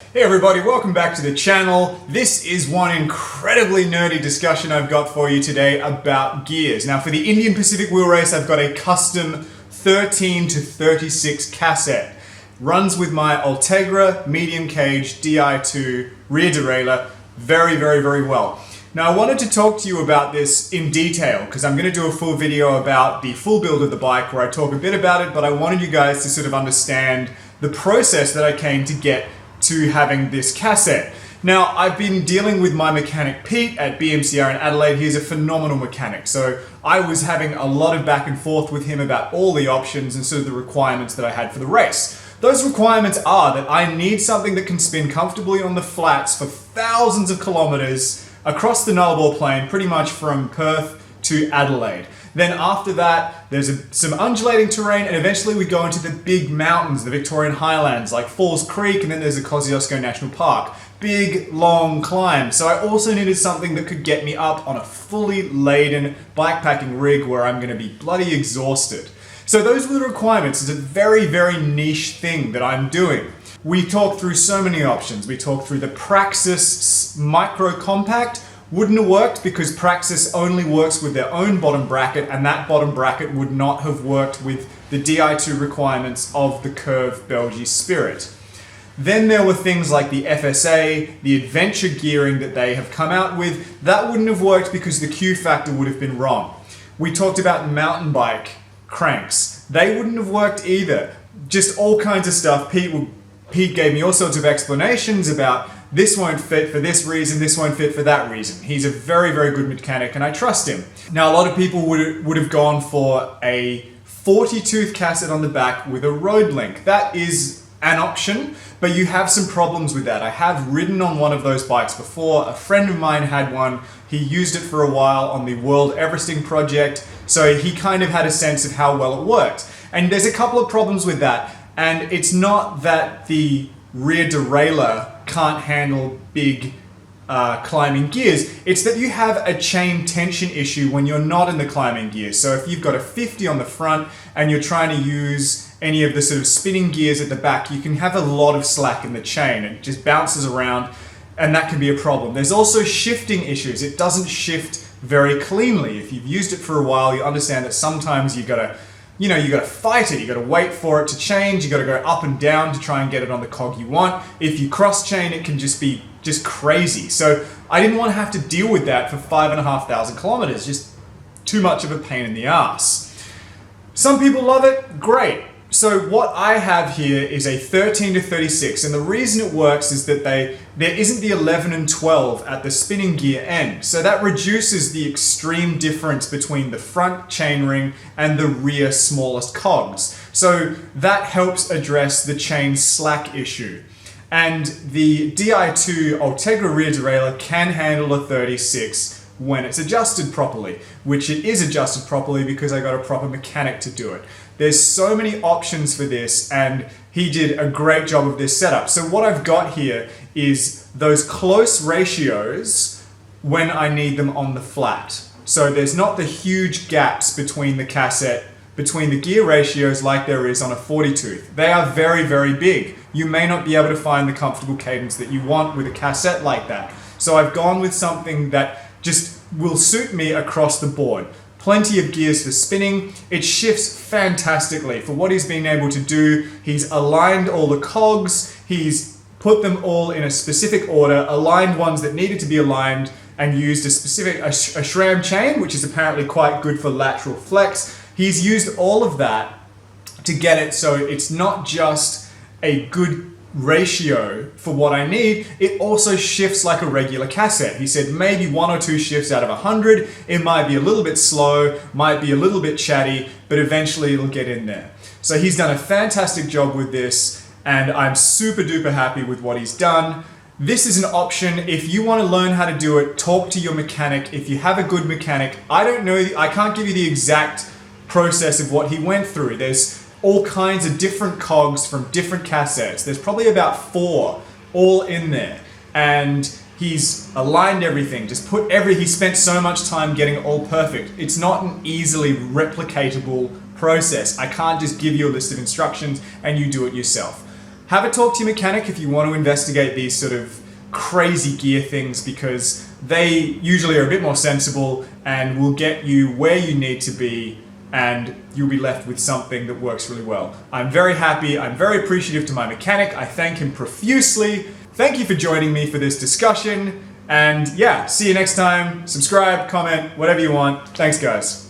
Hey everybody, welcome back to the channel. This is one incredibly nerdy discussion I've got for you today about gears. Now for the Indian Pacific Wheel Race, I've got a custom 13 to 36 cassette. Runs with my Ultegra medium cage Di2 rear derailleur very well. Now I wanted to talk to you about this in detail because I'm going to do a full video about the full build of the bike where I talk a bit about it, but I wanted you guys to sort of understand the process that I came to get to having this cassette. Now, I've been dealing with my mechanic Pete at BMCR in Adelaide. He's a phenomenal mechanic. So I was having a lot of back and forth with him about all the options and sort of the requirements that I had for the race. Those requirements are that I need something that can spin comfortably on the flats for thousands of kilometers across the Nullarbor Plain, pretty much from Perth to Adelaide. Then after that, there's some undulating terrain, and eventually we go into the big mountains, the Victorian Highlands, like Falls Creek, and then there's the Kosciuszko National Park. Big, long climb. So I also needed something that could get me up on a fully laden bikepacking rig where I'm going to be bloody exhausted. So those were the requirements. It's a very niche thing that I'm doing. We talked through so many options. We talked through the Praxis Micro Compact. Wouldn't have worked because Praxis only works with their own bottom bracket, and that bottom bracket would not have worked with the Di2 requirements of the Curve Belgian Spirit. Then there were things like the FSA, the adventure gearing that they have come out with. That wouldn't have worked because the Q factor would have been wrong. We talked about mountain bike cranks. They wouldn't have worked either. Just all kinds of stuff. Pete gave me all sorts of explanations about this won't fit for this reason, this won't fit for that reason. He's a very good mechanic and I trust him. Now a lot of people would have gone for a 40 tooth cassette on the back with a road link. That is an option, but you have some problems with that. I have ridden on one of those bikes before. A friend of mine had one. He used it for a while on the World Everesting project, so he kind of had a sense of how well it worked. And there's a couple of problems with that, and it's not that the rear derailleur can't handle big climbing gears. It's that you have a chain tension issue when you're not in the climbing gears. So if you've got a 50 on the front and you're trying to use any of the sort of spinning gears at the back, you can have a lot of slack in the chain. It just bounces around and that can be a problem. There's also shifting issues. It doesn't shift very cleanly. If you've used it for a while, you understand that sometimes you gotta fight it, you gotta wait for it to change, you gotta go up and down to try and get it on the cog you want. If you cross chain, it can just be crazy. So I didn't want to have to deal with that for 5,500 kilometers, just too much of a pain in the ass. Some people love it, great. So what I have here is a 13 to 36, and the reason it works is that there isn't the 11 and 12 at the spinning gear end. So that reduces the extreme difference between the front chainring and the rear smallest cogs. So that helps address the chain slack issue. And the Di2 Ultegra rear derailleur can handle a 36 when it's adjusted properly, which it is adjusted properly because I got a proper mechanic to do it. There's so many options for this, and he did a great job of this setup. So what I've got here is those close ratios when I need them on the flat. So there's not the huge gaps between the cassette, between the gear ratios like there is on a 40 tooth. They are very big. You may not be able to find the comfortable cadence that you want with a cassette like that. So I've gone with something that just will suit me across the board. Plenty of gears for spinning. It shifts fantastically for what he's been able to do. He's aligned all the cogs. He's put them all in a specific order, aligned ones that needed to be aligned, and used a SRAM chain, which is apparently quite good for lateral flex. He's used all of that to get it so it's not just a good ratio for what I need, it also shifts like a regular cassette. He said maybe 1 or 2 shifts out of 100. It might be a little bit slow, might be a little bit chatty, but eventually it'll get in there. So he's done a fantastic job with this, and I'm super duper happy with what he's done. This is an option. If you want to learn how to do it, talk to your mechanic. If you have a good mechanic, I can't give you the exact process of what he went through. There's all kinds of different cogs from different cassettes. There's probably about 4 all in there. And he's aligned everything, he spent so much time getting it all perfect. It's not an easily replicatable process. I can't just give you a list of instructions and you do it yourself. have a talk to your mechanic if you want to investigate these sort of crazy gear things, because they usually are a bit more sensible and will get you where you need to be, and you'll be left with something that works really well. I'm very happy. I'm very appreciative to my mechanic. I thank him profusely. Thank you for joining me for this discussion. And yeah, see you next time. Subscribe, comment, whatever you want. Thanks, guys.